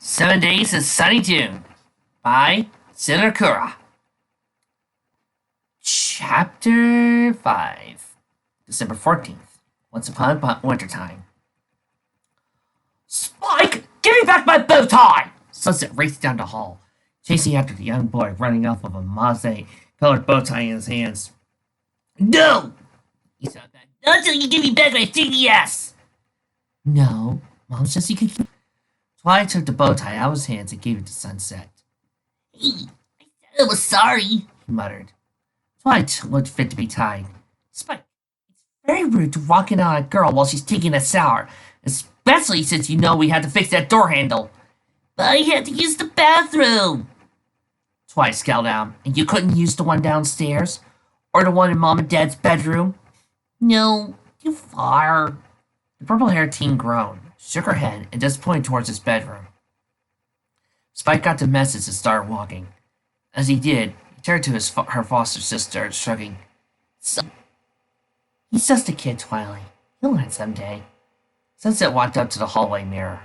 7 Days of Sunny June by Sinakura. Chapter 5, December 14th. Once upon a wintertime. Spike! Give me back my bow tie! Sunset raced down the hall, chasing after the young boy running off of a mosaic-colored bow tie in his hands. No! He shouted back. Not until you give me back my 3DS! No, Mom says you can keep. Twilight took the bow tie out of his hands and gave it to Sunset. Hey, I said I was sorry, he muttered. Twilight looked fit to be tied. Spike, it's very rude to walk in on a girl while she's taking a shower, especially since you know we had to fix that door handle. But I had to use the bathroom. Twilight scowled out. And you couldn't use the one downstairs? Or the one in Mom and Dad's bedroom? No, too far. The purple-haired teen groaned, shook her head, and just pointed towards his bedroom. Spike got the message and started walking. As he did, he turned to her foster sister, shrugging. So, he's just a kid, Twilight. He'll learn someday. Sunset walked up to the hallway mirror,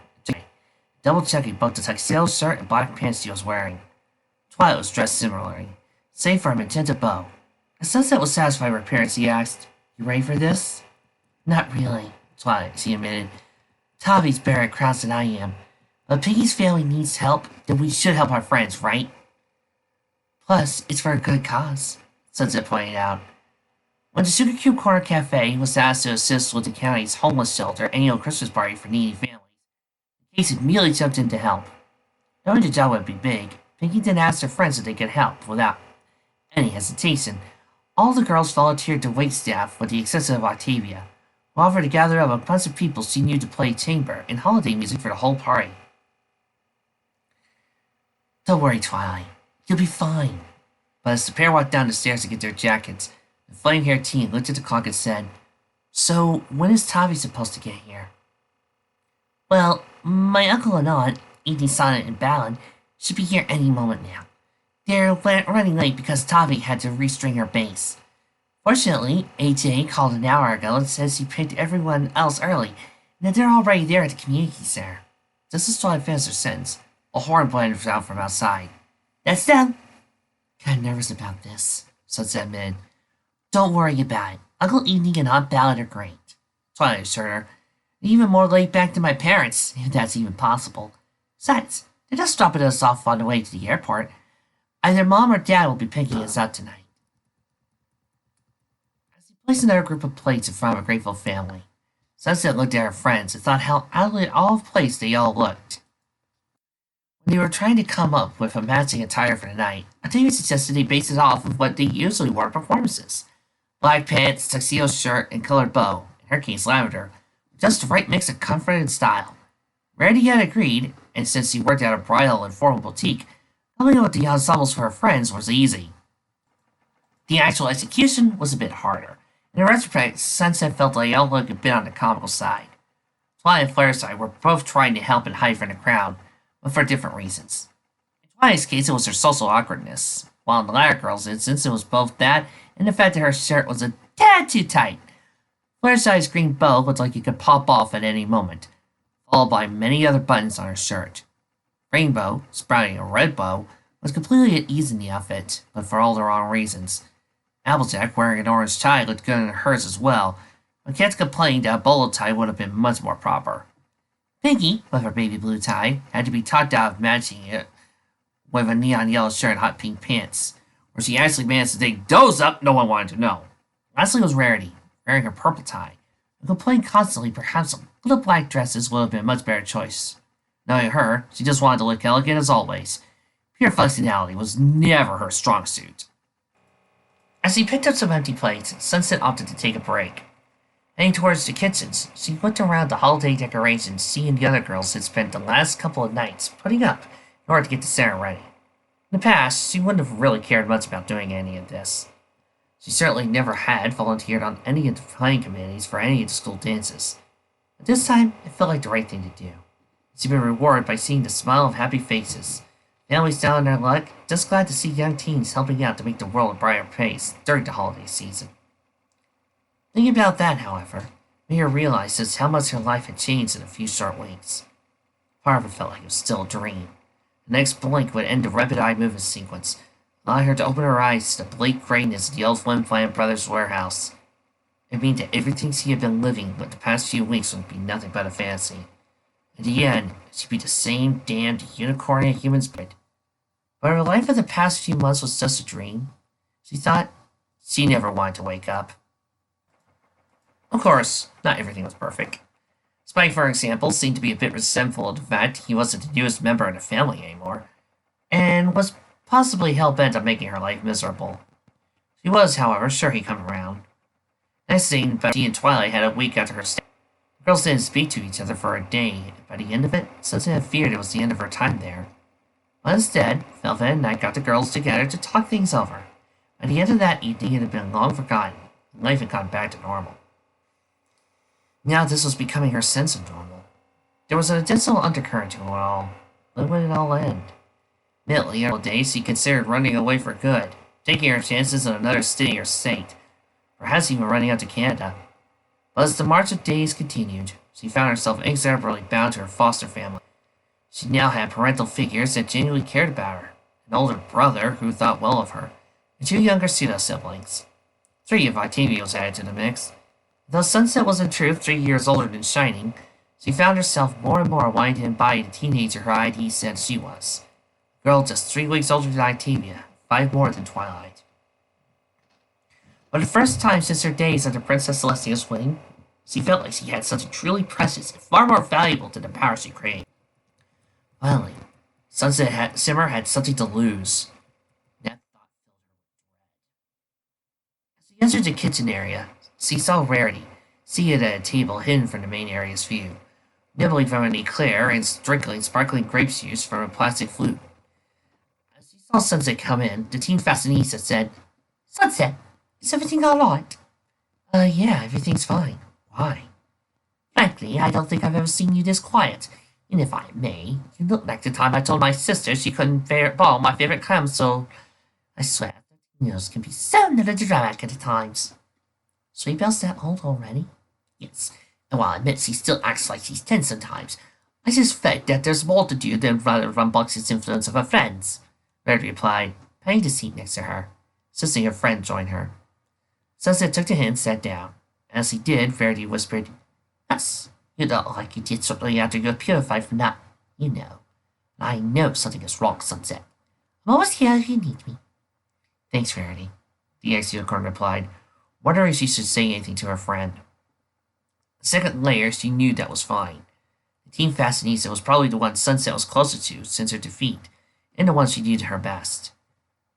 double-checking both the tuxedo shirt and black pants she was wearing. Twilight was dressed similarly, save for a magenta bow. As Sunset was satisfied with her appearance, he asked, "You ready for this?" "Not really," Twilight, she admitted. "Tavi's better at crowds than I am. But if Piggy's family needs help, then we should help our friends, right? Plus, it's for a good cause," Sunset pointed out. When the Sugar Cube Corner Cafe was asked to assist with the county's homeless shelter annual Christmas party for needy families, Casey immediately jumped in to help. Knowing the job would be big, Pinky then asked her friends if they could help without any hesitation. All the girls volunteered to wait staff with the exception of Octavia, who offered to gather up a bunch of people she knew to play chamber and holiday music for the whole party. "Don't worry, Twilight. You'll be fine." But as the pair walked down the stairs to get their jackets, the flame-haired teen looked at the clock and said, "So, when is Tavi supposed to get here?" "Well, my uncle and aunt, Edie, Sonnet, and Ballad, should be here any moment now. They're running late because Tavi had to restring her bass. Fortunately, AJ called an hour ago and says he picked everyone else early, and that they're already there at the community center." Just as Twilight finished her sentence, a horn blared out from outside. "That's them." "Kinda nervous about this," Sunset admitted. "Don't worry about it. Uncle Edie and Aunt Ballad are great," Twilight assured her. "Even more laid back than my parents, if that's even possible. Besides, they're just dropping us off on the way to the airport. Either Mom or Dad will be picking us up tonight." As he placed another group of plates in front of a grateful family, Sunset looked at her friends and thought how utterly out of place they all looked. When they were trying to come up with a matching attire for the night, Octavia suggested they base it off of what they usually wore at performances. Black pants, tuxedo shirt, and colored bow, in her case lavender, just the right mix of comfort and style. Rarity had agreed, and since she worked at a bridal and formal boutique, coming up with the ensembles for her friends was easy. The actual execution was a bit harder. In retrospect, Sunset felt like they all looked a bit on the comical side. Twilight and Fireside were both trying to help and hide from the crowd, but for different reasons. In Twilight's case, it was her social awkwardness, while in the latter girl's instance, it was both that and the fact that her shirt was a tad too tight. Fireside's green bow looked like it could pop off at any moment, followed by many other buttons on her shirt. Rainbow, sprouting a red bow, was completely at ease in the outfit, but for all the wrong reasons. Applejack, wearing an orange tie, looked good in hers as well, but Cat's complaining that a bolo tie would have been much more proper. Pinky, with her baby blue tie, had to be talked out of matching it with a neon yellow shirt and hot pink pants. Where she actually managed to take those up, no one wanted to know. Lastly was Rarity, wearing her purple tie, and complained constantly perhaps some little black dresses would have been a much better choice. Knowing her, she just wanted to look elegant as always. Pure functionality was never her strong suit. As he picked up some empty plates, Sunset opted to take a break. Heading towards the kitchens, she looked around the holiday decorations she and the other girls had spent the last couple of nights putting up in order to get the center ready. In the past, she wouldn't have really cared much about doing any of this. She certainly never had volunteered on any of the playing committees for any of the school dances. But this time, it felt like the right thing to do. She'd been rewarded by seeing the smile of happy faces, families down on their luck, just glad to see young teens helping out to make the world a brighter place during the holiday season. Thinking about that, however, made her realize just how much her life had changed in a few short weeks. Part of it felt like it was still a dream. The next blink would end the rapid eye movement sequence, allowing her to open her eyes to the bleak grayness of the old Flynn Plant Brothers warehouse. It meant that everything she had been living with the past few weeks would be nothing but a fantasy. In the end, she'd be the same damned unicorn human spirit. But her life of the past few months was just a dream. She thought she never wanted to wake up. Of course, not everything was perfect. Spike, for example, seemed to be a bit resentful of the fact he wasn't the newest member of the family anymore, and was possibly hell-bent on making her life miserable. She was, however, sure he'd come around. Next thing, Betty and Twilight had a week after her stay. The girls didn't speak to each other for a day, and by the end of it, Sunset had feared it was the end of her time there. But instead, Velvet and Night got the girls together to talk things over. By the end of that evening, it had been long forgotten, and life had gone back to normal. Now this was becoming her sense of normal. There was an additional undercurrent to it all. When would it all end? Admittedly, in old days, she considered running away for good, taking her chances in another city or state, perhaps even running out to Canada. But as the march of days continued, she found herself inexorably bound to her foster family. She now had parental figures that genuinely cared about her, an older brother who thought well of her, and two younger pseudo-siblings. 3 if Octavia was added to the mix. Though Sunset was in truth 3 years older than Shining, she found herself more and more wanting to embody the teenager her ID said she was. A girl just 3 weeks older than Octavia, 5 more than Twilight. For the first time since her days under Princess Celestia's wing, she felt like she had something truly precious and far more valuable than the power she craved. Finally, Simmer had something to lose. That thought filled her with dread. As she entered the kitchen area, she saw Rarity, seated at a table hidden from the main area's view, nibbling from an eclair and drinking sparkling grape juice from a plastic flute. As she saw Sunset come in, the teen fashionista said, "Sunset, is everything all right?" Yeah, everything's fine. Why? Frankly, I don't think I've ever seen you this quiet. And if I may, you look like the time I told my sister she couldn't borrow my favorite console. I swear, Latinos can be so melodramatic at times. Sweet Belle's that old already? Yes, and while I admit she still acts like she's 10 sometimes, I suspect that there's more to do than rather rambunctious influence of her friends, Rarity replied, patting the seat next to her, insisting her friend join her. Sunset took the hint and sat down. As he did, Rarity whispered, "Yes, you don't look like you did shortly after you were purified from that, you know. I know something is wrong, Sunset. I'm always here if you need me." "Thanks, Rarity," the ex-unicorn replied, wondering if she should say anything to her friend. A second later, she knew that was fine. The Team Fashionista was probably the one Sunset was closer to since her defeat, and the one she knew to her best.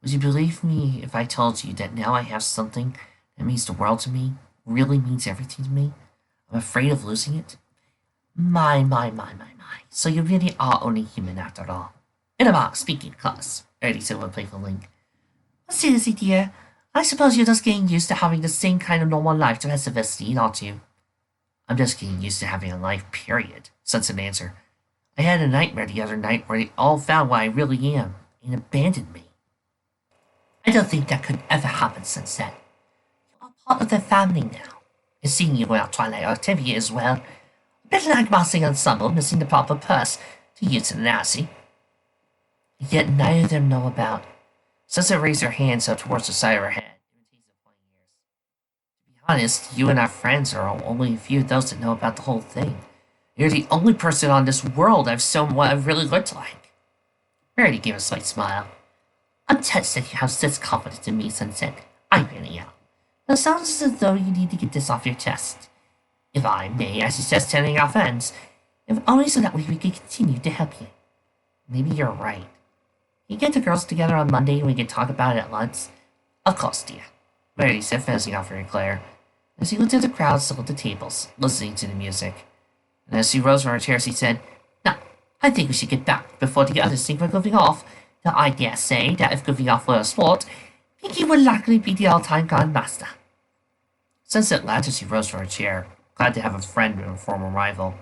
"Would you believe me if I told you that now I have something that means the world to me, really means everything to me? I'm afraid of losing it." My. So you really are only human after all. In a box, speaking of course, Rarity said with a playful link. "Seriously, dear, I suppose you're just getting used to having the same kind of normal life the rest of us lead, aren't you?" "I'm just getting used to having a life, period," Sunset answered. "I had a nightmare the other night where they all found what I really am and abandoned me." "I don't think that could ever happen, Sunset. You are part of their family now. And seeing you without Twilight or Octavia as well, a bit like marching ensemble missing the proper purse, to use an analogy." "Yet neither of them know about—" Sunset raised her hands up towards the side of her head. "To be honest, you and our friends are only a few of those that know about the whole thing. You're the only person on this world I've shown what I've really looked like." Rarity gave a slight smile. "I'm touched that you have such confidence in me, Sunset. I really am. It sounds as though you need to get this off your chest. If I may, I suggest telling our friends, if only so that we can continue to help you." "Maybe you're right. Can you get the girls together on Monday and we can talk about it at lunch?" "Of course, dear," Rarity said, finishing off her eclair, as she looked at the crowd still at the tables, listening to the music. And as she rose from her chair, she said, "Now, I think we should get back before the others think we're goofing off. Though I dare say that if goofing off were a sport, Pinky would likely be the all-time grandmaster." Sunset laughed as she rose from her chair, glad to have a friend and a former rival.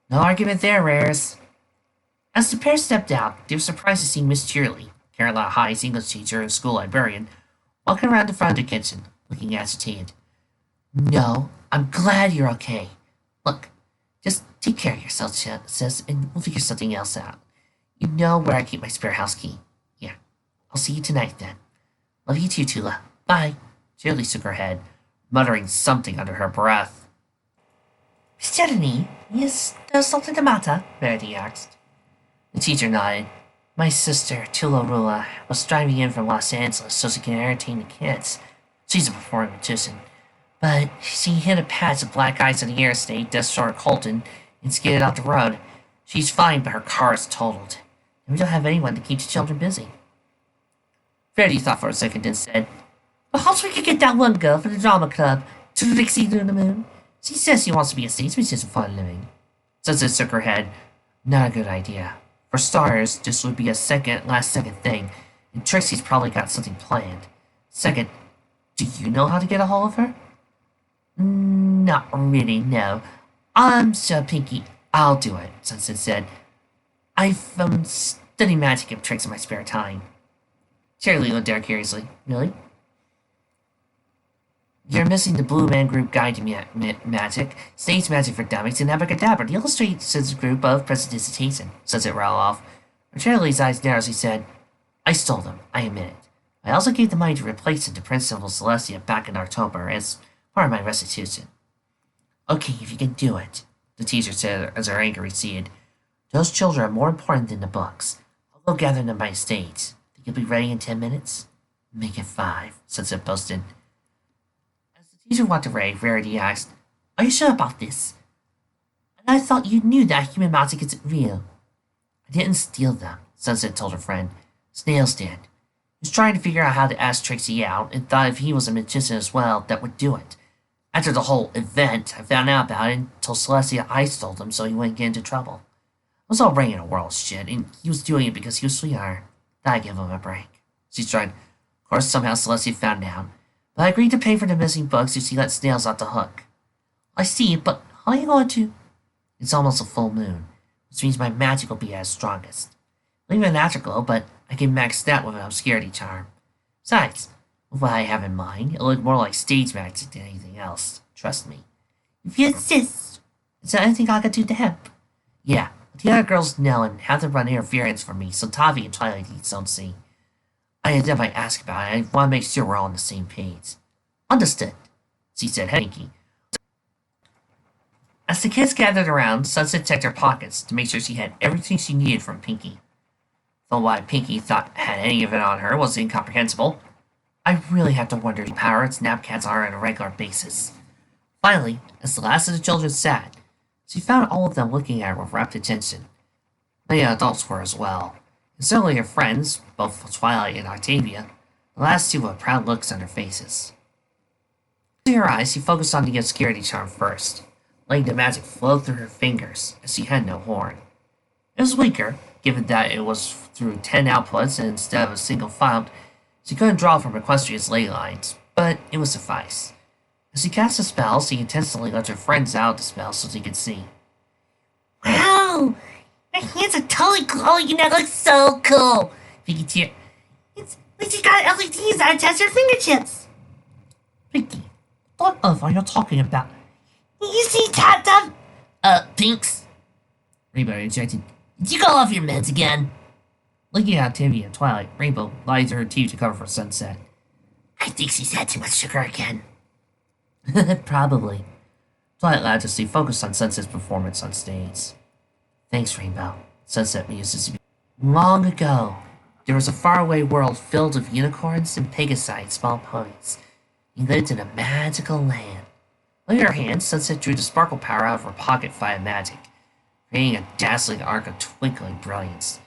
"No argument there, Rares." As the pair stepped out, they were surprised to see Miss Cheerley, Carolina High's English teacher and school librarian, walking around the front of the kitchen, looking agitated. "No, I'm glad you're okay. Look, Just take care of yourself, sis, and we'll figure something else out. You know where I keep my spare house key. Yeah. I'll see you tonight, then. Love you too, Tula. Bye. Shirley shook her head, muttering something under her breath. Miss Jenny, is there something the matter? Rarity asked. The teacher nodded. My sister, Tula Rula, was driving in from Los Angeles so she can entertain the kids. She's a performing magician. But she hit a patch of black ice on the interstate just short of Colton and skidded off the road. She's fine, but her car is totaled. And we don't have anyone to keep the children busy. Freddie thought for a second and said, perhaps we could get that one girl from the drama club to Trixie through the moon. She says she wants to be a stage musician for a living. Sunset shook her head. Not a good idea. For starters, this would be a last second thing, and Trixie's probably got something planned. Second, do you know how to get a hold of her? Not really, no. I'm sure Pinky, I'll do it, Sunset said. I've studied magic and tricks in my spare time. Shirley looked at her curiously. Really? You're missing the Blue Man Group Guide to Magic, Stage Magic for Dummies, and Abracadabra, the illustrations group of Prestidigitation, Sunset rattled off. When Shirley's eyes narrowed, she said, I stole them, I admit it. I also gave the money to replace it to Principal Celestia back in October as part of my restitution. Okay, if you can do it, the teacher said as her anger receded. Those children are more important than the books. I'll go gather them by stage. Think you'll be ready in 10 minutes? Make it 5, Sunset boasted. As the teacher walked away, Rarity asked, Are you sure about this? And I thought you knew that human magic isn't real. I didn't steal them, Sunset told her friend. Snails did. He was trying to figure out how to ask Trixie out and thought if he was a magician as well, that would do it. After the whole event, I found out about it and told Celestia I stole them so he wouldn't get into trouble. It was all ringing a world shit, and he was doing it because he was sweetheart. I give him a break. She tried. Of course, somehow Celestia found out, but I agreed to pay for the missing books if she let Snails off the hook. I see, but how are you going to? It's almost a full moon, which means my magic will be at its strongest. Leave an afterglow, but I can max that with an obscurity charm. Besides, with what I have in mind, it'll look more like stage magic than anything else. Trust me. If you insist, is there anything I can do to help? Yeah, but the other girls know and have to run interference for me, so Tavi and Twilight don't see. I might ask about it. I want to make sure we're all on the same page. Understood, she said, Pinky. As the kids gathered around, Sunset checked her pockets to make sure she had everything she needed from Pinky. Though why Pinky thought had any of it on her was incomprehensible. I really have to wonder who power its napcats are on a regular basis. Finally, as the last of the children sat, she found all of them looking at her with rapt attention. Many adults were as well, and certainly her friends, both Twilight and Octavia, the last two with proud looks on their faces. To her eyes, she focused on the obscurity charm first, letting the magic flow through her fingers, as she had no horn. It was weaker, given that it was through 10 outputs and instead of a single font. She couldn't draw from Equestria's ley lines, but it would suffice. As she cast a spell, she intentionally let her friends out the spell so she could see. Wow! Your hands are totally glowing and that looks so cool! Pinky cheered. It's like you got LEDs that attach to your fingertips! Pinky, what of are you talking about? You see, Tata? Pinks? Rainbow interjected. Did you go off your meds again? Looking at Octavia and Twilight, Rainbow lied to her teeth to cover for Sunset. I think she's had too much sugar again. Probably. Twilight laughed as she focused on Sunset's performance on stage. Thanks, Rainbow, Sunset mused. Long ago, there was a faraway world filled with unicorns and Pegasi, small ponies. He lived in a magical land. With her hand, Sunset drew the sparkle power out of her pocket via magic, creating a dazzling arc of twinkling brilliance.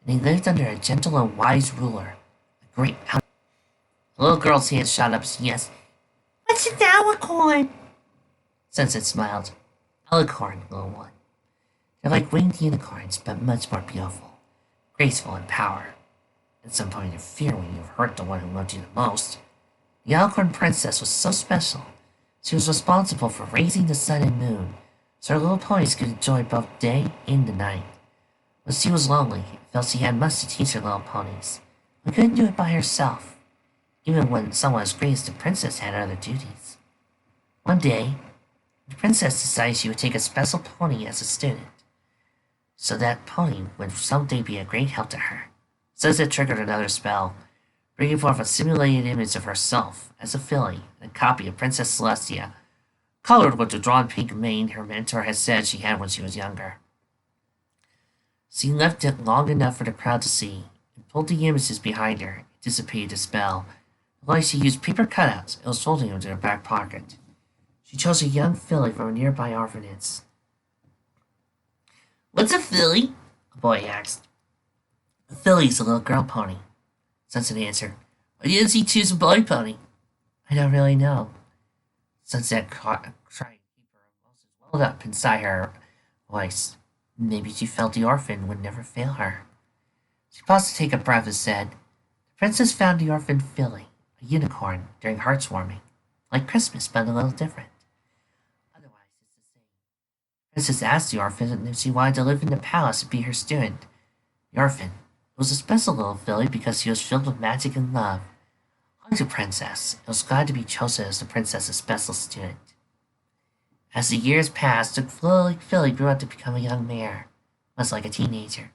And he lived under a gentle and wise ruler, a great mountain. The little girl's hand shot up as yes. What's an alicorn? Sunset smiled. Alicorn, little one. They're like winged unicorns, but much more beautiful, graceful in power. At some point in fear when you've hurt the one who loved you the most. The Alicorn Princess was so special. She was responsible for raising the sun and moon, so her little ponies could enjoy both day and the night. When she was lonely, and felt she had much to teach her little ponies, but couldn't do it by herself, even when someone as great as the princess had other duties. One day, The princess decided she would take a special pony as a student, so that pony would someday be a great help to her. Sunset triggered another spell, bringing forth a simulated image of herself as a filly and a copy of Princess Celestia, colored with the drawn pink mane her mentor had said she had when she was younger. She left it long enough for the crowd to see, and pulled the images behind her, and dissipated the spell. While she used paper cutouts and was folding them into her back pocket. She chose a young filly from a nearby orphanage. "What's a filly?" a boy asked. "A filly is a little girl pony," Sunset answered. "Why didn't she choose a boy pony?" "I don't really know." Sunset tried to keep her emotions welled up inside her voice. Maybe she felt the orphan would never fail her. She paused to take a breath and said, "The princess found the orphan filly, a unicorn, during heart's warming. Like Christmas, but a little different. Otherwise, it's the same." The princess asked the orphan if she wanted to live in the palace and be her student. The orphan was a special little filly because she was filled with magic and love. Like the princess, and was glad to be chosen as the princess's special student. As the years passed, the filly grew up to become a young mare, much like a teenager.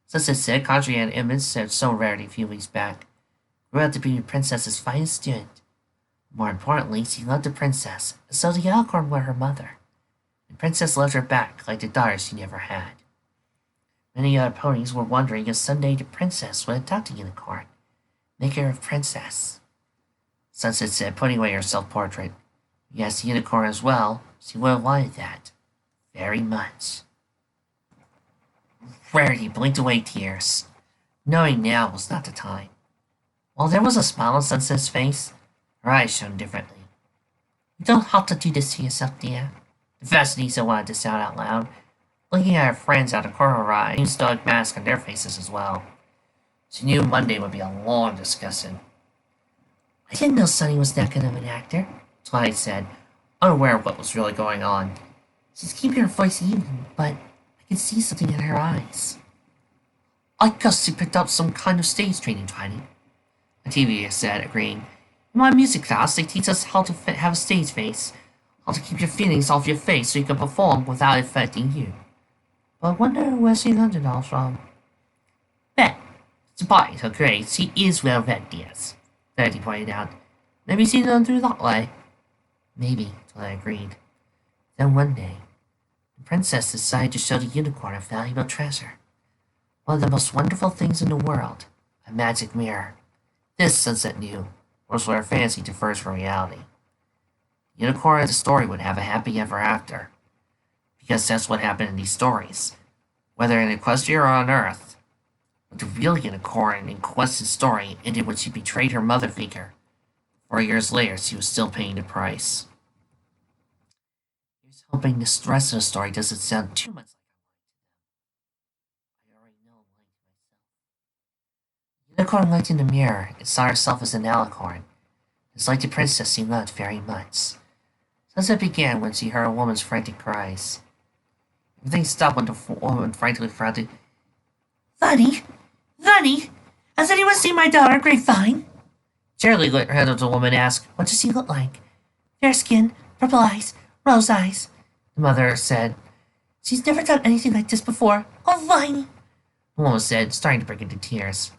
Sunset said, contrary to an image that so Rarity a few weeks back, grew up to be the princess's finest student. More importantly, she loved the princess, and so the unicorn was her mother. The princess loved her back like the daughter she never had. Many other ponies were wondering if someday the princess would adopt a unicorn, make her a princess. Sunset said, putting away her self-portrait. Yes, the unicorn as well. She would have wanted that. Very much. Rarity blinked away tears, knowing now was not the time. While there was a smile on Sunset's face, her eyes shone differently. "You don't have to do this to yourself, dear," the fashionista wanted to shout out loud, looking at her friends out of the corner of her eye, and stoic mask on their faces as well. She knew Monday would be a long discussion. "I didn't know Sunny was that good of an actor," Twilight said, unaware of what was really going on. "She's keeping her voice even, but I can see something in her eyes." "I guess she picked up some kind of stage training, Twilight," Activia said, agreeing. "In my music class, they teach us how to have a stage face, how to keep your feelings off your face so you can perform without affecting you. But I wonder where she learned it all from." "Bet, despite her grades, she is well read, dears," Betty pointed out. "Maybe she learned through that way." "Maybe," Twilight agreed. Then one day, the princess decided to show the unicorn a valuable treasure. One of the most wonderful things in the world, a magic mirror. This, Sunset knew, was where fantasy differs from reality. The unicorn in the story would have a happy ever after, because that's what happened in these stories, whether in Equestria or on Earth. But the real unicorn in Quest's story ended when she betrayed her mother figure. 4 years later, she was still paying the price. Here's hoping the rest of the story doesn't sound too much like I already know I'm lying to myself. The unicorn looked in the mirror and saw herself as an alicorn. It's like the princess she loved very much. Sunset began when she heard a woman's frantic cries. Everything stopped when the woman frantically frowned. "Funny! Funny! Has anyone seen my daughter, Grapevine?" Charlie let her the woman ask, "What does she look like?" "Fair skin, purple eyes, rose eyes," the mother said. "She's never done anything like this before. Oh, Viney!" the woman said, starting to break into tears.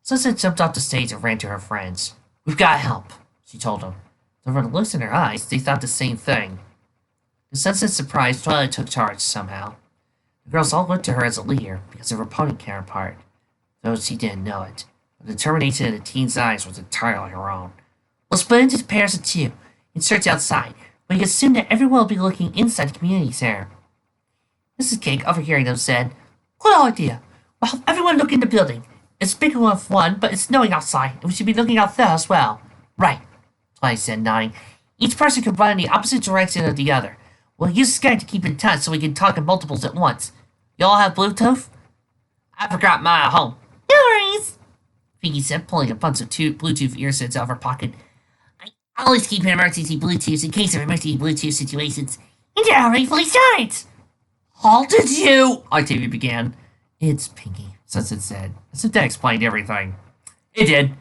Sunset jumped off the stage and ran to her friends. "We've got help," she told them. Though from the looks in her eyes, they thought the same thing. To Sunset's surprise, Twilight took charge somehow. The girls all looked to her as a leader because of her pony counterpart, though she didn't know it. The determination in the teen's eyes was entirely her own. "We'll split into pairs of 2 and search outside, but you can assume that everyone will be looking inside the community center." Mrs. Cake, overhearing them, said, "Good idea. We'll have everyone look in the building. It's big enough one, but it's snowing outside, and we should be looking out there as well." "Right," Twilight said, nodding. "Each person can run in the opposite direction of the other. We'll use Skype to keep in touch so we can talk in multiples at once. You all have Bluetooth?" "I forgot mine at home." "No worries," Pinky said, pulling a bunch of Bluetooth earbuds out of her pocket. "I always keep an emergency Bluetooth in case of emergency Bluetooth situations. And you're already fully charged." "How did you—" Octavia began. "It's Pinky," Sunset said, as if that explained everything. "It did."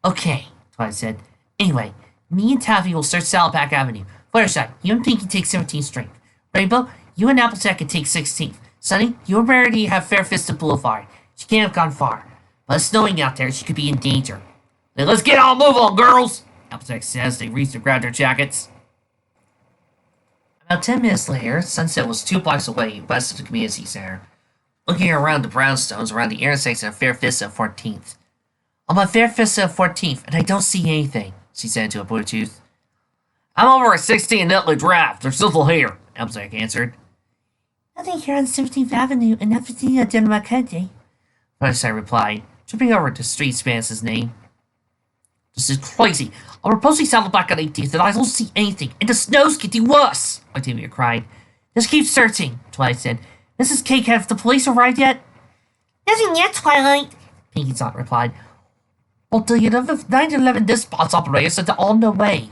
"Okay," Twilight said. "Anyway, me and Taffy will search Saddleback Avenue Fluttershy, you and Pinky take 17th strength. Rainbow, you and Applejack can take 16th. Sunny, you and Rarity have Fair-Fisted Boulevard. She can't have gone far. But it's snowing out there, she could be in danger. Then let's get on move on, girls! Applejack says. They reach to grab their jackets. About 10 minutes later, sunset was 2 blocks away west of the community center. Looking around the brownstones around the intersection of Fair-Fisted and 14th. I'm on Fair-Fisted and 14th, and I don't see anything, she said to a Bluetooth. I'm over at 16 Nutley Drive. There's still here, Applejack answered. Nothing here on 17th Avenue and nothing at Denmarkante, Fluttershy replied, tripping over to Street Spance's name. This is crazy. I'm proposing sound back on 18th and I don't see anything, and the snow's getting worse, Octavia cried. Just keep searching, Twilight said. Mrs. Cake, have the police arrived yet? Nothing yet, Twilight, Pinky's aunt replied. Well, the 911 dispatch operator said they're on their way.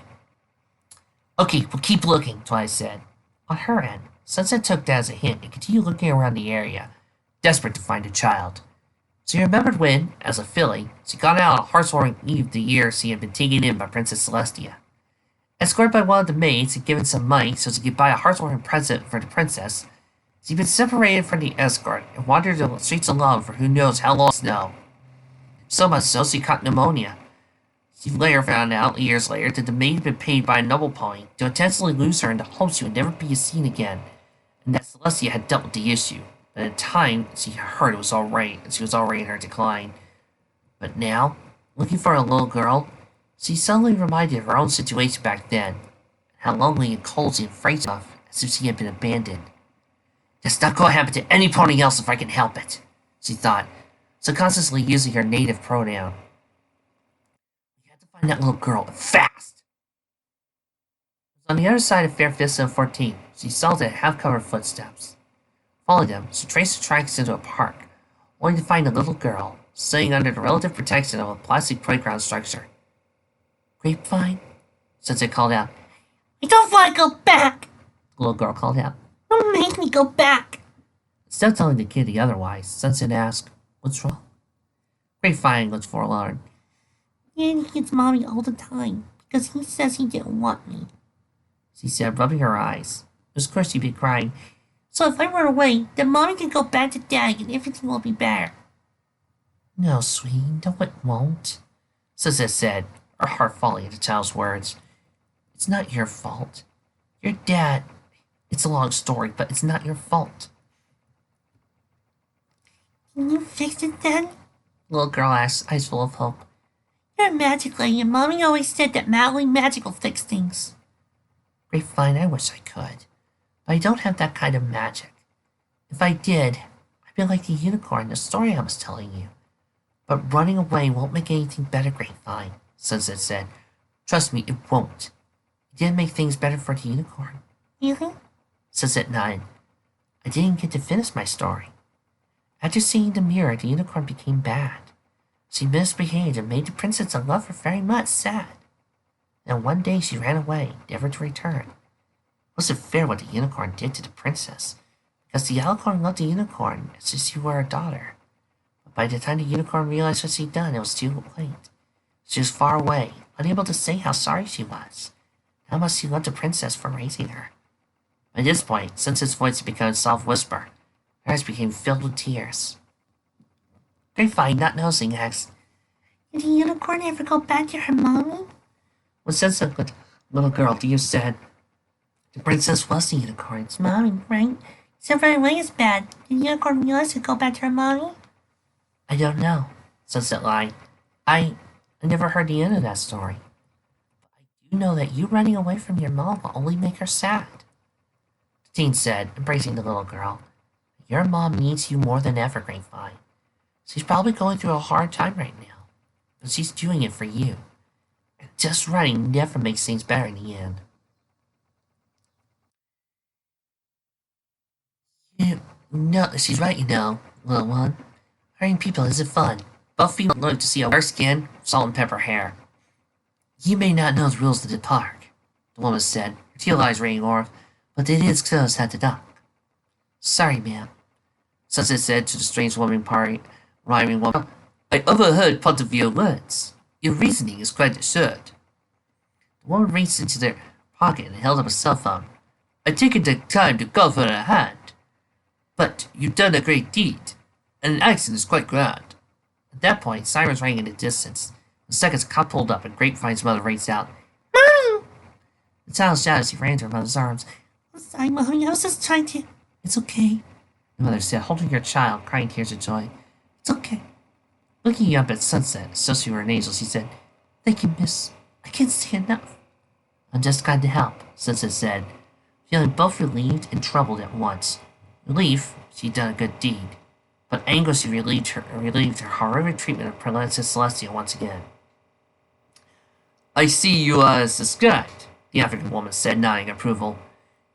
Okay, we'll keep looking, Twilight said. On her end, Sunset took that as a hint and continued looking around the area, desperate to find a child. She remembered when, as a filly, she got out on a heartwarming eve the year she had been taken in by Princess Celestia. Escorted by one of the maids and given some money so she could buy a heartwarming present for the princess, she'd been separated from the escort and wandered the streets alone for who knows how long snow. So much so she caught pneumonia. She later found out, years later, that the maid had been paid by a noble pony to intentionally lose her in the hopes she would never be seen again, and that Celestia had dealt with the issue. But at the time, she heard it was all right, and she was already in her decline. But now, looking for a little girl, she suddenly reminded of her own situation back then, and how lonely and cold she and afraid of, as if she had been abandoned. That's not going to happen to any pony else if I can help it, she thought, subconsciously using her native pronoun. We have to find that little girl, and fast! On the other side of Fair-Fisted and 14th, she saw the half-covered footsteps. Following them, she traced the tracks into a park, only to find a little girl, sitting under the relative protection of a plastic playground structure. Grapevine? Sunset called out. I don't want to go back, The little girl called out. Don't make me go back. Instead of telling the kitty otherwise, Sunset asked, What's wrong? Grapevine looked forlorn. Daddy hits Mommy all the time because he says he didn't want me, She said, rubbing her eyes. Of course she'd be crying. So if I run away, then Mommy can go back to Daddy and everything will be better. No, sweetie, no it won't, Sunset said, her heart falling at the child's words. It's not your fault. Your dad... It's a long story, but it's not your fault. Can you fix it then? The little girl asked, eyes full of hope. You're a magic lady, and Mommy always said that magic will fix things. Grapevine, I wish I could. But I don't have that kind of magic. If I did, I'd be like the unicorn in the story I was telling you. But running away won't make anything better, Grapevine, Sunset said. Trust me, it won't. It didn't make things better for the unicorn. Really? Sunset nodded. I didn't get to finish my story. After seeing the mirror, the unicorn became bad. She misbehaved and made the princess I love her very much sad. Then one day she ran away, never to return. It wasn't fair what the unicorn did to the princess, because the unicorn loved the unicorn as if she were a daughter. But by the time the unicorn realized what she'd done, it was too late. She was far away, unable to say how sorry she was, how much she loved the princess for raising her. By this point, Sunset's voice had become a soft whisper. Her eyes became filled with tears. Grapevine, not noticing, asked, Did the unicorn ever go back to her mommy? When Sunset looked, little girl, you said, the princess was the unicorn's Mommy, right? So right away is bad. Did the unicorn realize to go back to her mommy? I don't know, Sunset lied. I never heard the end of that story. But I do know that you running away from your mom will only make her sad. The teen said, embracing the little girl. Your mom needs you more than ever, Grapevine. She's probably going through a hard time right now, but she's doing it for you. And just running never makes things better in the end. No, she's right, little one. Hurting people isn't fun. Both females love to see a dark skin, salt and pepper hair. You may not know the rules of the park, the woman said, her teal eyes raining off, but it is closed at the dock. Sorry, ma'am, Sunset said to the strange woman rhyming woman. I overheard part of your words. Your reasoning is quite absurd. The woman reached into their pocket and held up a cell phone. "I've taken the time to go for a hand. But you've done a great deed, and an accident is quite grand." At that point, sirens rang in the distance. The seconds, a cop pulled up, and Grapevine's mother raced out. Mom! The child shouted as he ran to her mother's arms. I'm sorry, Mommy. I was just trying to. "It's okay," the mother said, holding her child, crying tears of joy. "It's okay." Looking up at sunset, associated with her an angel, she said, "Thank you, miss. I can't say enough." "I'm just glad to help," Sunset said, feeling both relieved and troubled at once. Relief, she'd done a good deed, but anguish relieved her horrific treatment of Princess Celestia once again. "I see you are as described," the African woman said, nodding approval.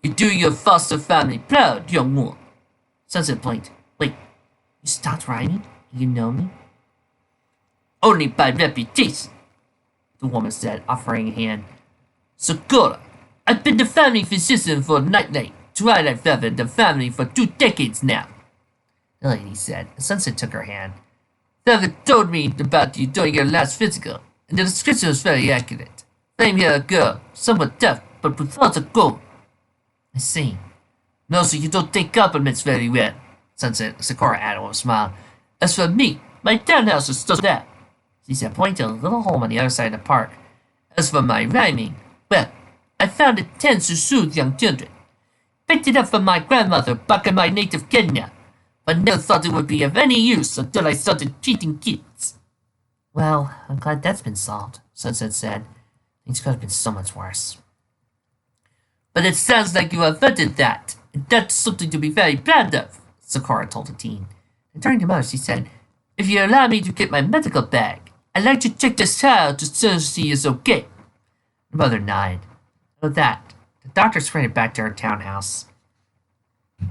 "You do your foster family proud, young one." Sunset blinked. "Wait, you stopped writing? You know me?" "Only by reputation," the woman said, offering a hand. "Sakura, I've been the family physician for Nightlight, Twilight Feather, the family for 2 decades now," the lady said, and Sunset took her hand. "Feather told me about you during your last physical, and the description was very accurate. Flame-haired girl, somewhat tough, but with lots of gold." "I see." "No, so you don't take compliments very well," Sakura added with a smile. "As for me, my townhouse is just that," she said, pointing to a little home on the other side of the park. "As for my rhyming, well, I found it tends to soothe young children. Picked it up from my grandmother back in my native Kenya, but never thought it would be of any use until I started treating kids." "Well, I'm glad that's been solved," Sunset said. "Things could have been so much worse." "But it sounds like you averted that, and that's something to be very proud of," Sakura told the teen. And turning to Mother, she said, "If you allow me to get my medical bag, I'd like to check this child to see if she is okay." The mother nodded. With that, the doctor sprinted back to her townhouse. Do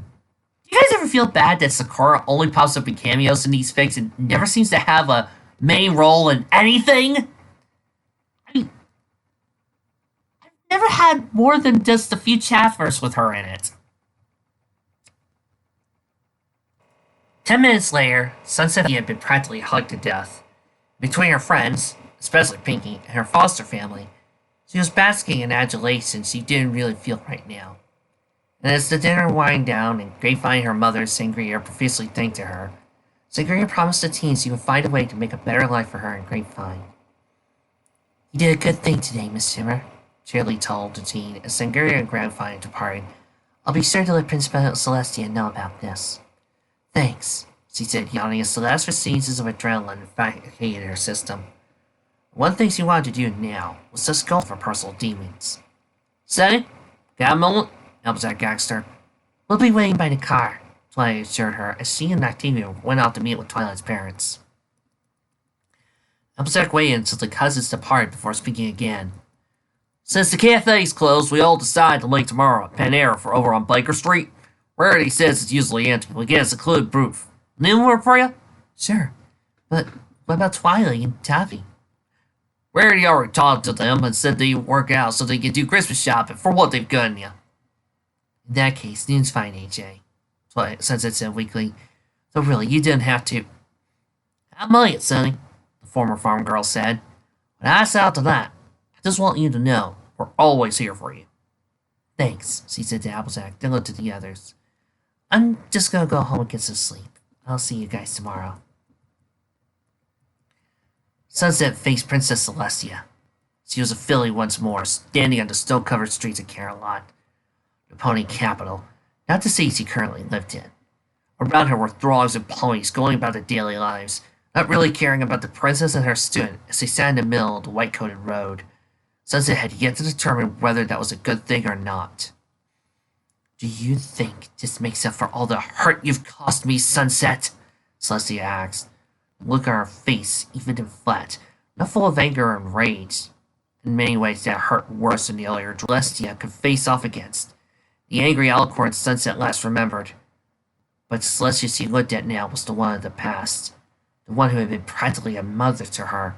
you guys ever feel bad that Sakura only pops up in cameos in these fics and never seems to have a main role in anything? I mean, I've never had more than just a few chapters with her in it. 10 minutes later, Sunset had been practically hugged to death. Between her friends, especially Pinky, and her foster family, she was basking in adulation she didn't really feel right now. And as the dinner wound down and Grapevine and her mother, Sangria, profusely thanked to her, Sangria promised the teens she would find a way to make a better life for her and Grapevine. "You did a good thing today, Miss Shimmer," Shirley told the teen as Sangria and Grapevine departed. "I'll be sure to let Principal Celestia know about this." "Thanks," she said, yawning as the last receipts of adrenaline infected her system. One thing she wanted to do now was just go for personal demons. "Sonny, got a moment?" Applejack asked her. "We'll be waiting by the car," Twilight assured her as she and Octavia went out to meet with Twilight's parents. Applejack waited until the cousins departed before speaking again. "Since the cafe's closed, we all decided to meet tomorrow at Panera for over on Baker Street. Rarity says it's usually empty. We get a secluded booth. Need more for you?" "Sure. But what about Twilight and Taffy?" "Rarity already talked to them and said they'd work out so they can do Christmas shopping for what they've gotten you." "In that case, noon's fine, AJ," Sunset said weakly. "Though really, you didn't have to." "I'm on it, Sonny," the former farm girl said. "When I said to that, I just want you to know we're always here for you." "Thanks," she said to Applejack, then looked at the others. "I'm just gonna go home and get some sleep. I'll see you guys tomorrow." Sunset faced Princess Celestia. She was a filly once more, standing on the snow-covered streets of Carolot, the pony capital, not the city she currently lived in. Around her were throngs of ponies going about their daily lives, not really caring about the princess and her student as they sat in the middle of the white-coated road. Sunset had yet to determine whether that was a good thing or not. "Do you think this makes up for all the hurt you've caused me, Sunset?" Celestia asked. The look on her face, even and flat, not full of anger and rage. In many ways that hurt worse than the earlier Celestia could face off against. The angry Alicorn Sunset last remembered. But the Celestia she looked at now was the one of the past. The one who had been practically a mother to her.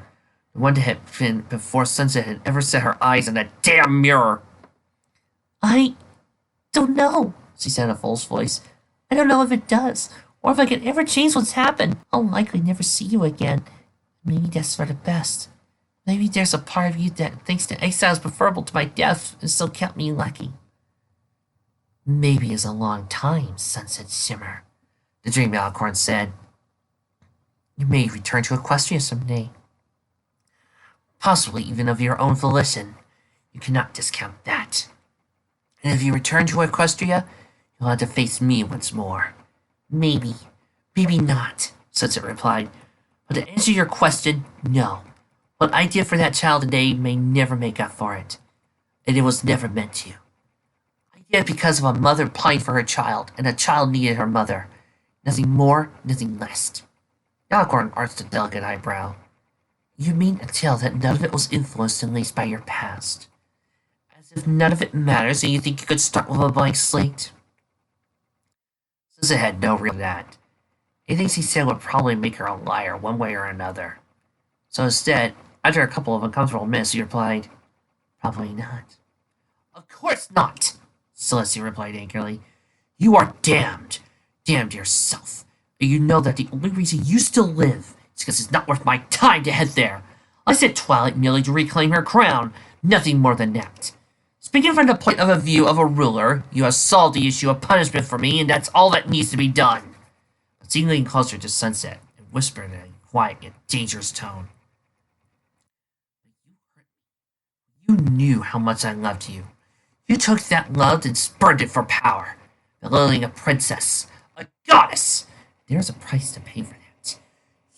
The one that had been before Sunset had ever set her eyes on that damn mirror. "I don't know," she said in a false voice. "I don't know if it does, or if I can ever change what's happened. I'll likely never see you again. Maybe that's for the best. Maybe there's a part of you that thinks that exile is preferable to my death and still count me lucky. Maybe it's a long time, Sunset Shimmer, the dream alicorn said. You may return to Equestria someday. Possibly even of your own volition. You cannot discount that. And if you return to Equestria, you'll have to face me once more. Maybe. Maybe not, Sunset replied. But to answer your question, no. What I did for that child today may never make up for it. And it was never meant to. I did it because of a mother pined for her child, and a child needed her mother. Nothing more, nothing less. Alicorn arched a delicate eyebrow. You mean to tell that none of it was influenced and laced by your past? As if none of it matters and you think you could start with a blank slate? Sunset had no reason for that. Anything he said would probably make her a liar one way or another. So instead, after a couple of uncomfortable minutes, he replied, Probably not. Of course not, Celestia replied angrily. You are damned. Damned yourself. And you know that the only reason you still live is because it's not worth my time to head there. I sent Twilight merely to reclaim her crown, nothing more than that. Speaking from the point of view of a ruler, you have solved the issue of punishment for me, and that's all that needs to be done. He leaned closer to Sunset and whispered in a quiet yet dangerous tone. You knew how much I loved you. You took that love and spurned it for power, belittling a princess, a goddess. There's a price to pay for that.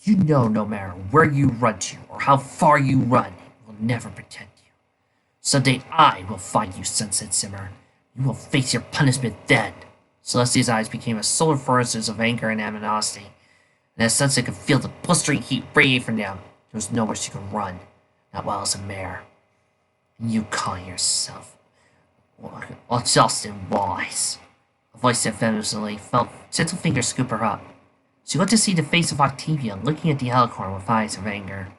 You know no matter where you run to or how far you run, it will never protect you. Someday I will find you, Sunset Shimmer. You will face your punishment then. Celestia's eyes became a solar furnaces of anger and animosity, and as Sunset could feel the blistering heat radiate from them, there was nowhere she could run, not while as a mare. And you call yourself just and wise. A voice said venomously, felt gentle fingers scoop her up. She looked to see the face of Octavia looking at the alicorn with eyes of anger.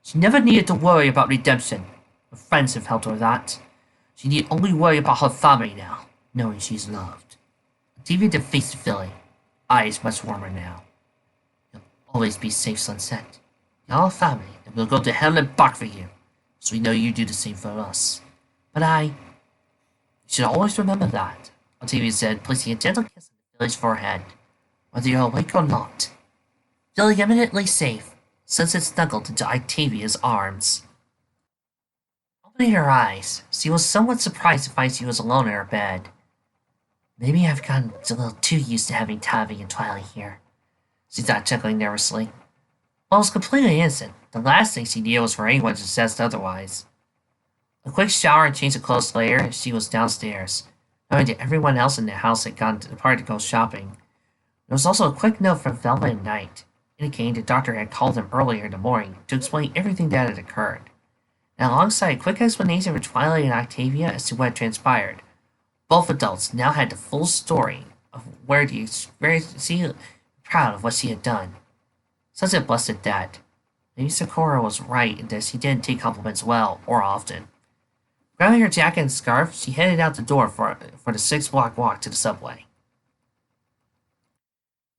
She never needed to worry about redemption. Her friends have helped her with that. She need only worry about her family now, knowing she's loved. Octavia did face to Philly, eyes much warmer now. You'll always be safe, Sunset. You're a family, and we'll go to hell and back for you, so we know you do the same for us. But you should always remember that, Octavia said, placing a gentle kiss on Philly's forehead. Whether you're awake or not. Feeling eminently safe, Sunset snuggled into Octavia's arms. Opening her eyes, she was somewhat surprised to find she was alone in her bed. Maybe I've gotten a little too used to having Tavi and Twilight here, she thought, chuckling nervously. Well, it was completely innocent. The last thing she needed was for anyone to suggest otherwise. A quick shower and change of clothes later, she was downstairs, knowing that everyone else in the house had gone to the party to go shopping. There was also a quick note from Velvet and Knight, indicating the doctor had called them earlier in the morning to explain everything that had occurred, and alongside a quick explanation for Twilight and Octavia as to what had transpired. Both adults now had the full story of where the experience seemed proud of what she had done. Sunset blushed at that. Maybe Sakura was right in that she didn't take compliments well or often. Grabbing her jacket and scarf, she headed out the door for the 6-block walk to the subway.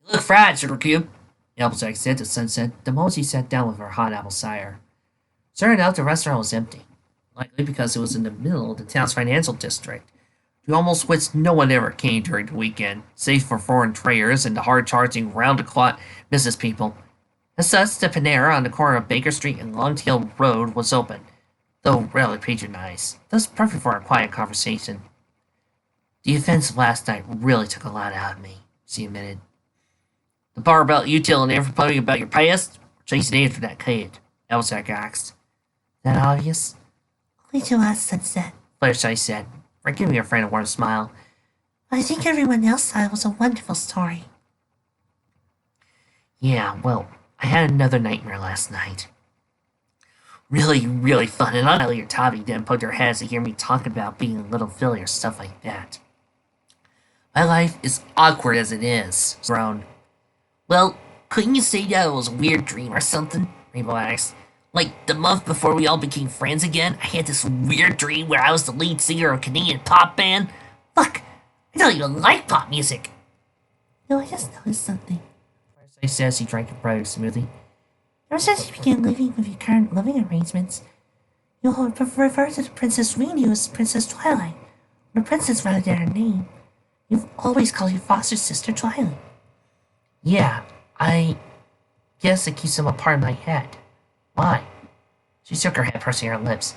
You look fried, Sugar Cube, Applejack said to Sunset the moment she sat down with her hot apple cider. Sure enough, the restaurant was empty, likely because it was in the middle of the town's financial district, to almost which no one ever came during the weekend, save for foreign traders and the hard-charging, round-the-clock business people. As such, the Panera on the corner of Baker Street and Longtail Road was open, though rarely patronized, thus perfect for a quiet conversation. The events of last night really took a lot out of me, she admitted. The bar about you telling everybody about your past, or chasing after that kid? Applejack asked. That obvious? Only to us, Sunset, Fluttershy said, giving her friend a warm smile. But I think everyone else thought it was a wonderful story. Yeah, well, I had another nightmare last night. Really, really fun, and I'll your Tavi didn't put her heads to hear me talk about being a little Philly or stuff like that. My life is awkward as it is, groaned. Well, couldn't you say that it was a weird dream or something? Rainbow asked. Like, the month before we all became friends again, I had this weird dream where I was the lead singer of a Canadian pop band. Fuck, I don't even like pop music. No, I just noticed something. First, I said she drank a private smoothie. Ever since you began living with your current living arrangements, You'll refer to the Princess Renu as Princess Twilight, or Princess rather than her name. You've always called your foster sister Twilight. Yeah, I guess it keeps them apart in my head. Why? She shook her head, pursing her lips.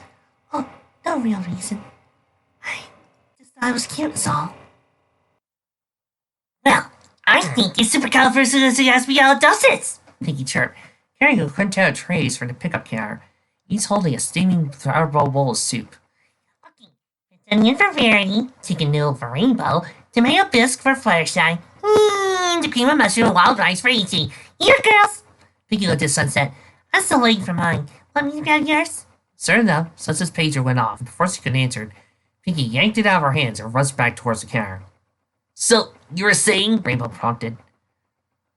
Oh, no real reason. I just thought it was cute, is all. Well, I think it's supercalifragilisticexpialidocious, Pinky chirped, carrying a quintet of trays from the pickup counter, each holding a steaming flour-bowl bowl of soup. Okay, onion for Rarity, chicken noodle for Rainbow, tomato bisque for Fluttershy, the cream of mushroom and wild rice for Easy. Here, girls! Pinky looked at Sunset. I'm still waiting for mine. Want me to grab yours? Certain enough, Sunset's pager went off, and before she could answer, Pinky yanked it out of her hands and rushed back towards the counter. So, you were saying? Rainbow prompted.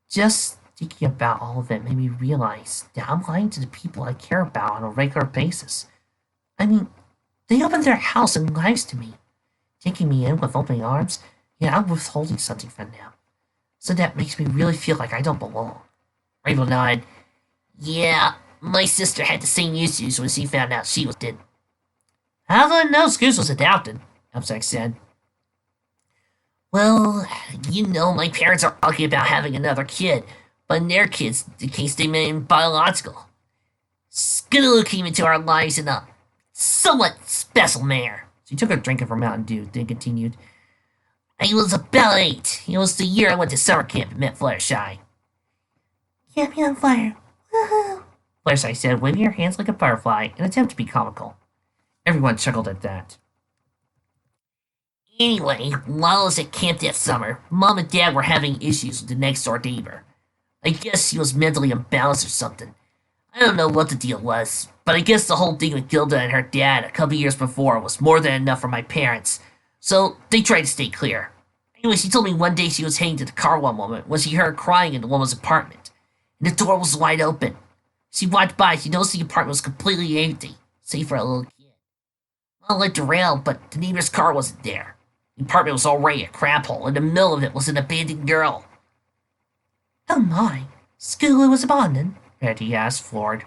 Just thinking about all of it made me realize that I'm lying to the people I care about on a regular basis. I mean, they opened their house and lives to me, taking me in with open arms, yet I'm withholding something from them. So that makes me really feel like I don't belong. Rainbow nodded. Yeah, my sister had the same issues when she found out she was dead. How did I know Scoots was adopted? Upsack said. Well, you know, my parents are talking about having another kid, but in their kids, the case they meant biological. Skidoo came into our lives in a somewhat special manner. She took a drink of her Mountain Dew, then continued. I was about 8. It was the year I went to summer camp and met Fluttershy. Get me on fire. Woohoo! Fluttershy said, waving her hands like a butterfly in an attempt to be comical. Everyone chuckled at that. Anyway, while I was at camp that summer, Mom and Dad were having issues with the next door neighbor. I guess she was mentally imbalanced or something. I don't know what the deal was, but I guess the whole thing with Gilda and her dad a couple years before was more than enough for my parents, so they tried to stay clear. Anyway, she told me one day she was heading to the car one moment when she heard crying in the woman's apartment, and the door was wide open. She walked by, she noticed the apartment was completely empty, save for a little kid. I looked around, but the neighbor's car wasn't there. The apartment was already a crap hole. In the middle of it was an abandoned girl. Oh my. School was abandoned? Rarity asked, floored.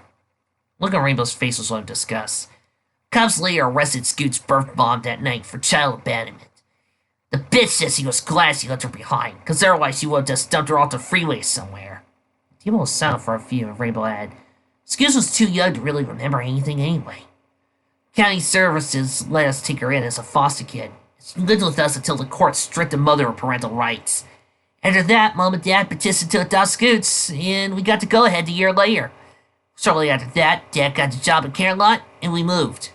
Look on Rainbow's face was one of disgust. Cops later arrested Scoot's birth mom that night for child abandonment. The bitch says he was glad she left her behind, because otherwise she would have just dumped her off the freeway somewhere. Timo was silent for a few, and Rainbow added, Scoot was too young to really remember anything anyway. County services let us take her in as a foster kid. She lived with us until the court stripped the mother of parental rights. After that, Mom and Dad petitioned to adopt Scoots, and we got the go-ahead a year later. Shortly after that, Dad got the job at Carolot, and we moved.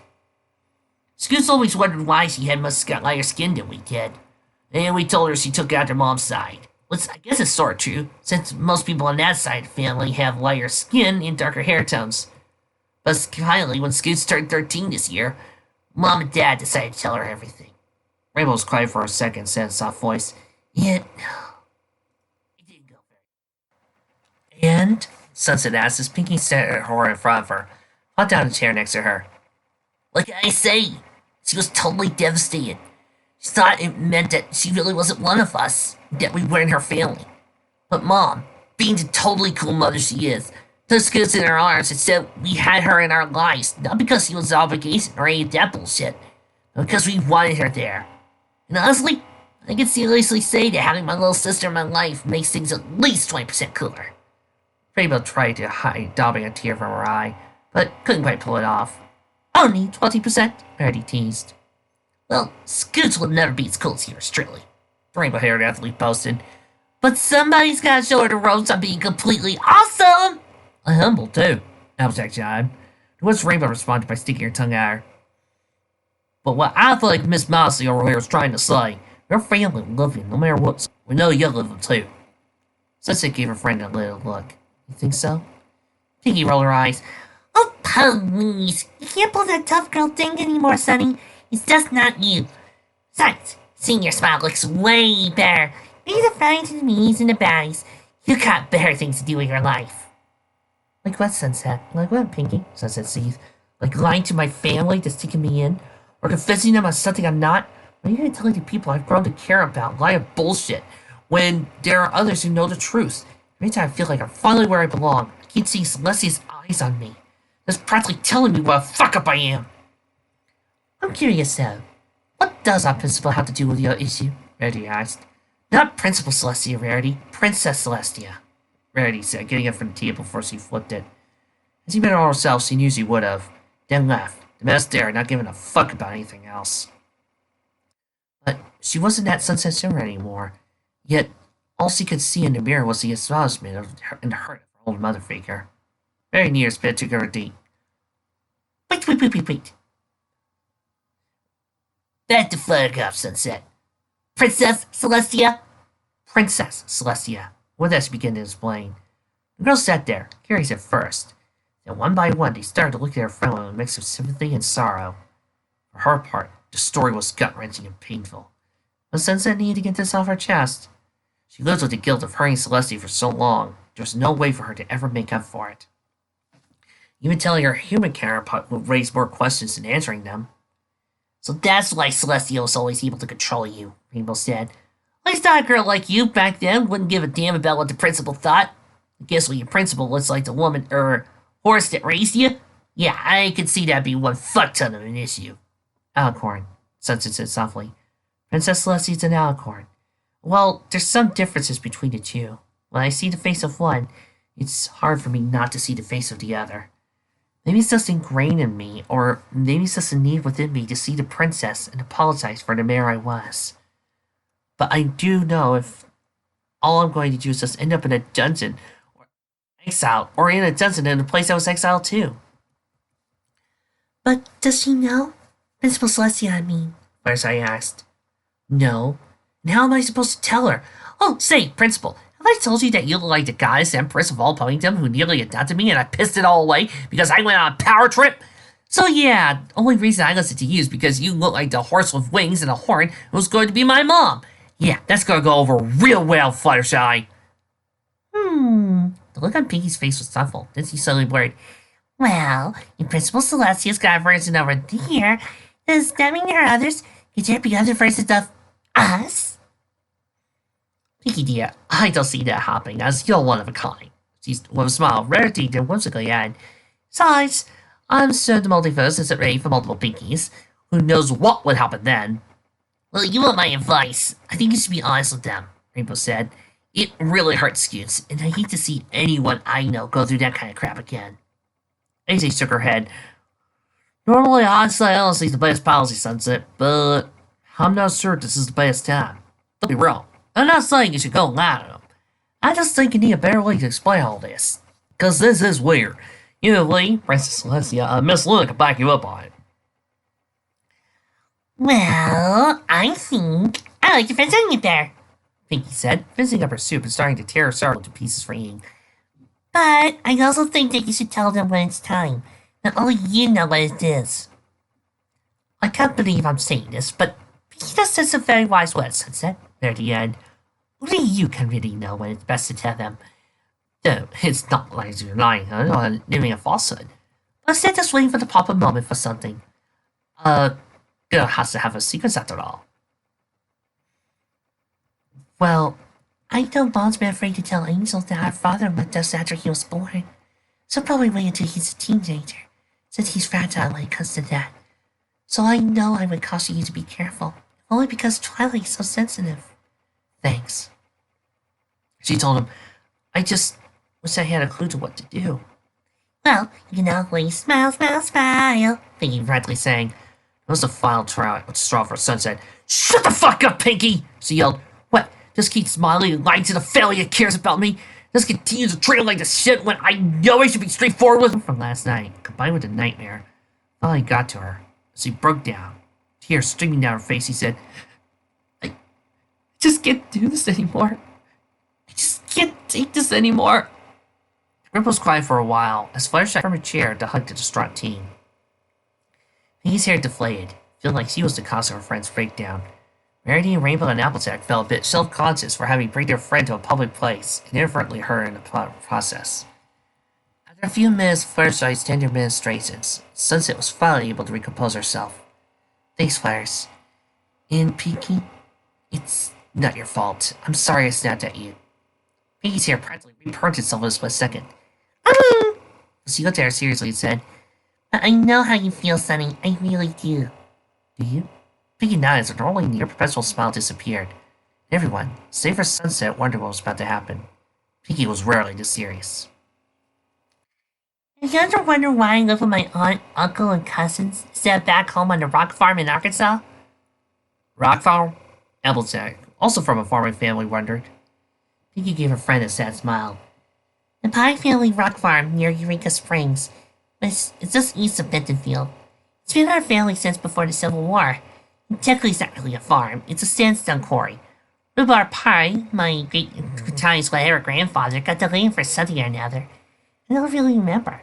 Scoots always wondered why she had much lighter skin than we did, and we told her she took out her mom's side. Which I guess is sort of true, since most people on that side of the family have lighter skin and darker hair tones. But finally, when Scoots turned 13 this year, Mom and Dad decided to tell her everything. Rainbow was quiet for a second, said in a soft voice, It didn't go very. And? Sunset asked as Pinky stared at her in front of her, plopped down in a chair next to her. Like I say, she was totally devastated. She thought it meant that she really wasn't one of us, that we weren't her family. But Mom, being the totally cool mother she is, took Scoots in her arms and said we had her in our lives, not because she was an obligation or any of that bullshit, but because we wanted her there. And honestly, I can seriously say that having my little sister in my life makes things at least 20% cooler. Rainbow tried to hide dabbing a tear from her eye, but couldn't quite pull it off. Only 20%, Rarity teased. Well, Scoots will never be as cool as yours, truly. The rainbow-haired athlete boasted. But somebody's gotta show her the ropes on being completely awesome! I'm humble, too, Applejack jibed. To which Rainbow responded by sticking her tongue at her. But what I feel like Miss Mousy over here is trying to say, your family will love you no matter what. We know you'll love them, too. Sunset gave her friend a little look. You think so? Pinky rolled her eyes. Oh, please. You can't pull that tough girl thing anymore, Sonny. It's just not you. Besides, seeing your smile looks way better. Be the frowns and the me's and the baddies. You got better things to do in your life. Like what, Sunset? Like what, Pinky? Sunset seethed. Like lying to my family that's taking me in? Or confessing them on something I'm not? Or are you going to tell the people I've grown to care about lie of bullshit when there are others who know the truth? Every time I feel like I'm finally where I belong, I keep seeing Celestia's eyes on me. That's practically telling me what a fuck-up I am. I'm curious though. What does our principal have to do with your issue? Rarity asked. Not Principal Celestia, Rarity. Princess Celestia, Rarity said, getting up from the table before she flipped it. As he meant all herself, she knew she would have. Then left, the mess there, not giving a fuck about anything else. But she wasn't at Sunset Shimmer anymore. Yet, all she could see in the mirror was the astonishment and hurt of her old mother figure. Very near, Spit took her a deep. Wait. Back the fuck up, Sunset. Princess Celestia? Princess Celestia. With that, she began to explain. The girl sat there, curious at first. Then one by one, they started to look at her friend with a mix of sympathy and sorrow. For her part, the story was gut-wrenching and painful. But Sunset needed to get this off her chest. She lived with the guilt of hurting Celestia for so long, there was no way for her to ever make up for it. Even telling her human counterpart would raise more questions than answering them. So that's why Celestia was always able to control you, Rainbow said. I thought a girl like you back then wouldn't give a damn about what the principal thought. I guess what your principal looks like the woman, horse that raised you? Yeah, I could see that being one fuck ton of an issue. Alicorn, Sunset said softly. Princess Celestia's an alicorn. Well, there's some differences between the two. When I see the face of one, it's hard for me not to see the face of the other. Maybe it's just ingrained in me, or maybe it's just a need within me to see the princess and apologize for the mare I was. But I do know if all I'm going to do is just end up in a dungeon, or exile, or in a dungeon in a place I was exiled to. But does she know? Principal Celestia, I mean. Fireside asked. No. And how am I supposed to tell her? Oh, say, Principal, have I told you that you look like the goddess Empress of all Ponytum who nearly adopted me and I pissed it all away because I went on a power trip? So yeah, the only reason I listened to you is because you look like the horse with wings and a horn who's going to be my mom. Yeah, that's gonna go over real well, Fluttershy. The look on Pinky's face was thoughtful. Then she suddenly blurted, Well, if Principal Celestia's got a version over there, does that mean there are others? Could there be other versions of us? Pinky dear, I don't see that happening, as you're one of a kind. She's with a smile, Rarity then whimsically added, Besides, I'm sure the multiverse isn't ready for multiple Pinkies. Who knows what would happen then? Well, you want my advice. I think you should be honest with them, Rainbow said. It really hurts Scoots, and I hate to see anyone I know go through that kind of crap again. AJ shook her head. Normally, I'd say honesty is the best policy, Sunset, but I'm not sure this is the best time. Don't be wrong. I'm not saying you should go and lie to them. I just think you need a better way to explain all this. Because this is weird. You know, Lee, Princess Celestia, Miss Luna can back you up on it. Well, I think I like to fence on you there, Pinky said, fizzing up her soup and starting to tear her sorrow to pieces for eating. But I also think that you should tell them when it's time. Not only you know what it is. I can't believe I'm saying this, but he just said some very wise words, Sunset. There at the end. Only you can really know when it's best to tell them. Though, it's not like you're lying or living a falsehood. But instead just waiting for the proper moment for something. Girl has to have her secrets after all. Well, I know Mom's been afraid to tell Angel that her father left us after he was born. So probably wait until he's a teenager, since he's fragile when it comes to that. So I know I would caution you to be careful, only because Twilight is so sensitive. Thanks. She told him, I just wish I had a clue to what to do. Well, you can always smile, Pinky frantically sang. It was a final straw for Sunset. Shut the fuck up, Pinky! She yelled. What? Just keep smiling and lying to the family that cares about me? Just continue to treat him like the shit when I know I should be straightforward with him? From last night, combined with the nightmare, finally got to her. She broke down. Tears streaming down her face, he said, I just can't do this anymore. I just can't take this anymore. Ripples cried for a while as Fluttershy from her chair to hug the distraught teen. Pinky's hair deflated, feeling like she was the cause of her friend's breakdown. Rarity and Rainbow and Applejack felt a bit self-conscious for having bring their friend to a public place and inadvertently hurt her in the process. After a few minutes of Fluttershy's tender ministrations, Sunset was finally able to recompose herself. Thanks, Flowers. And Pinky, it's not your fault. I'm sorry I snapped at you. Pinky's hair practically reparted itself in a split second. She looked at her seriously and said, I know how you feel, Sunny. I really do. Do you? Pinky nodded as a normally near perpetual smile disappeared. Everyone, save for Sunset, wondered what was about to happen. Pinky was rarely this serious. Have you ever wondered why I live with my aunt, uncle, and cousins instead of back home on the rock farm in Arkansas? Rock farm? Applejack, also from a farming family, wondered. Pinky gave her friend a sad smile. The Pye family rock farm near Eureka Springs. It's just east of Bentonville. It's been our family since before the Civil War. And technically, it's not really a farm. It's a sandstone quarry. Rhubarb Pye, my great-Italian's whatever grandfather, got the land for something or another. I don't really remember.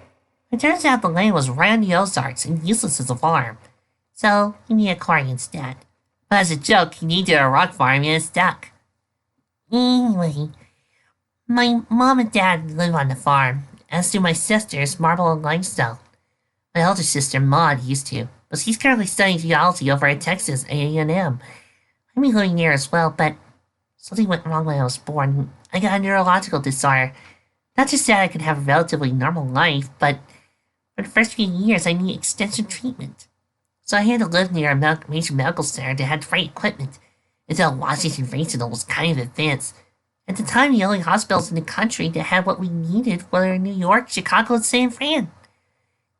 It turns out the land was right on the Ozarks and useless as a farm. So, he made a quarry instead. But as a joke, he named it a rock farm and it stuck. Anyway, my mom and dad live on the farm, as do my sisters, Marble and Limestone. My elder sister, Maud, used to, but she's currently studying geology over at Texas A&M. I'm living there as well, but something went wrong when I was born. I got a neurological disorder. Not just that I could have a relatively normal life, but for the first few years I need extensive treatment. So I had to live near a major medical center that had the right equipment, until Washington Regional was kind of advanced. At the time, the only hospitals in the country that had what we needed were in New York, Chicago, and San Fran.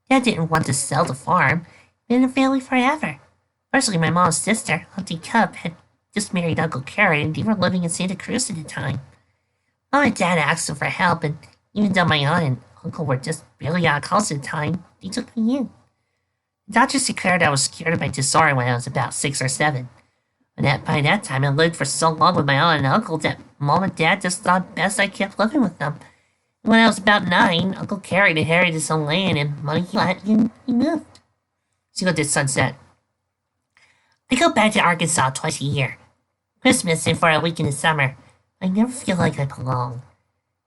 Dad didn't want to sell the farm. Been in the family forever. Personally, my mom's sister, Auntie Cup, had just married Uncle Carrot, and they were living in Santa Cruz at the time. Mom and Dad asked them for help, and even though my aunt and uncle were just barely out of college at the time, they took me in. The doctors declared I was cured of my disorder when I was about 6 or 7. By that time, I lived for so long with my aunt and uncle that Mom and Dad just thought best I kept living with them. And when I was about 9, Uncle Carrot inherited his own land and money and he moved. See what did Sunset? I go back to Arkansas twice a year. Christmas and for a week in the summer. I never feel like I belong.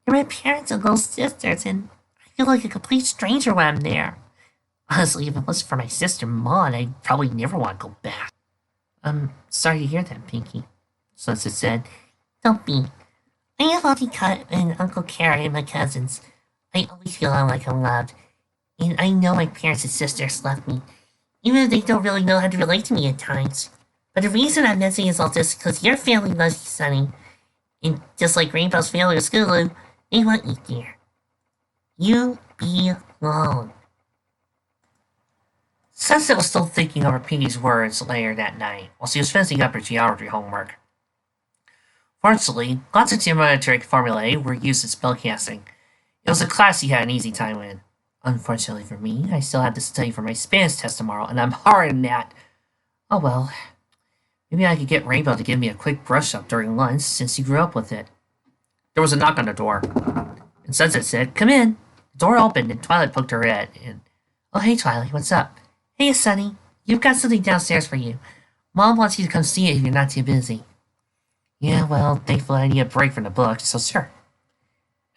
They're my parents and little sisters, and I feel like a complete stranger when I'm there. Honestly, if it wasn't for my sister Maud, I'd probably never want to go back. I'm sorry to hear that, Pinky, Sunset said. Don't be. I have Auntie Cut and Uncle Carrot and my cousins. I always feel like I'm loved. And I know my parents and sisters love me, even if they don't really know how to relate to me at times. But the reason I'm mentioning is all this because your family loves you, Sonny. And just like Rainbow's family or Scootaloo, they want you there. You belong. Sunset was still thinking over Pinky's words later that night, while she was finishing up her geometry homework. Fortunately, lots of geometric formulae were used in spellcasting. It was a class she had an easy time in. Unfortunately for me, I still had to study for my Spanish test tomorrow, and I'm hard in that. Oh well. Maybe I could get Rainbow to give me a quick brush-up during lunch, since she grew up with it. There was a knock on the door, and Sunset said, "Come in." The door opened, and Twilight poked her head in. "Oh, hey, Twilight, what's up?" Hey, Sonny. You've got something downstairs for you. Mom wants you to come see it if you're not too busy. Yeah, well, thankfully I need a break from the book, so sure.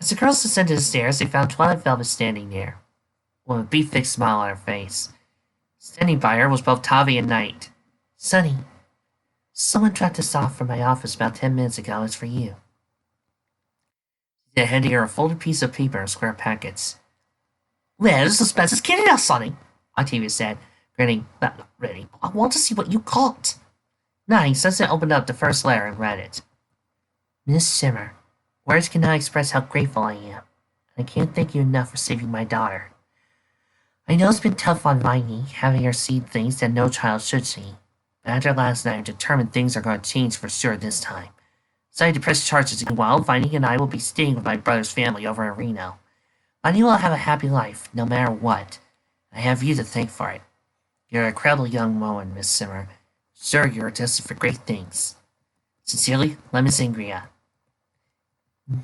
As the girls descended the stairs, they found Twilight Velvet standing there, with a beef-thick smile on her face. Standing by her was both Tavi and Knight. "Sonny, someone dropped this off from my office about 10 minutes ago. It's for you." She said, handing her a folded piece of paper in square packets. "Well, the suspense is killing us, Sonny," Octavia said, grinning. "Well, not really. I want to see what you caught." Nodding, Sunset opened up the first letter and read it. "Miss Shimmer, words cannot express how grateful I am. I can't thank you enough for saving my daughter. I know it's been tough on Viney, having her see things that no child should see. But after last night, I'm determined things are going to change for sure this time. Decided to press charges, and while Viney and I will be staying with my brother's family over in Reno. Viney will have a happy life, no matter what. I have you to thank for it. You're a incredible young woman, Miss Shimmer. Sure, you're destined for great things. Sincerely, Lemon Sangria."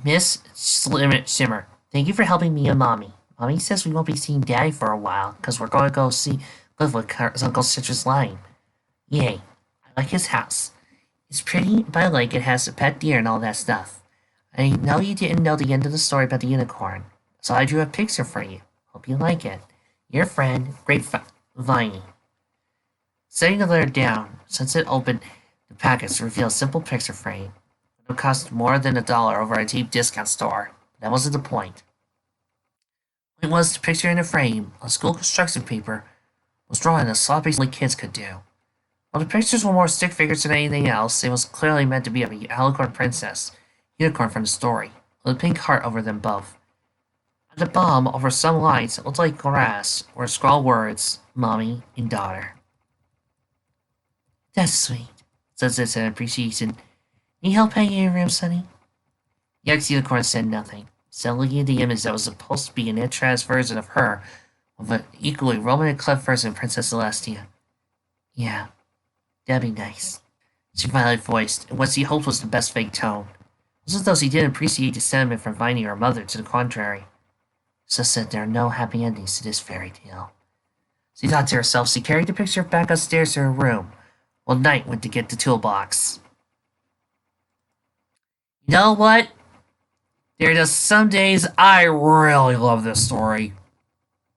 Miss Shimmer, thank you for helping me and Mommy. Mommy says we won't be seeing Daddy for a while, because we're going to go live with his Uncle Citrus Lime. Yay, I like his house. It's pretty, but I like it has a pet deer and all that stuff. I know you didn't know the end of the story about the unicorn, so I drew a picture for you. Hope you like it. Your friend, Viney. Setting the letter down, Sunset opened the packets to reveal a simple picture frame. It would cost more than $1 over a deep discount store. That wasn't the point. It was the picture in the frame, on school construction paper, was drawn as sloppily kids could do. While the pictures were more stick figures than anything else, it was clearly meant to be of a alicorn princess, unicorn from the story, with a pink heart over them both. At the bottom, over some lines that looked like grass, were scrawled words, Mommy and Daughter. That's sweet, Says this in appreciation. Need help hanging your room, Sonny? The ex-unicorn said nothing, still looking at the image that was supposed to be an Intraz version of her, with an equally Roman and cleft version of Princess Celestia. Yeah, that'd be nice. She finally voiced, in what she hoped was the best fake tone. It was as though she didn't appreciate the sentiment from Viney or her mother, to the contrary. So said there are no happy endings to this fairy tale. She thought to herself. She carried the picture back upstairs to her room, while Knight went to get the toolbox. You know what? There are just some days I really love this story.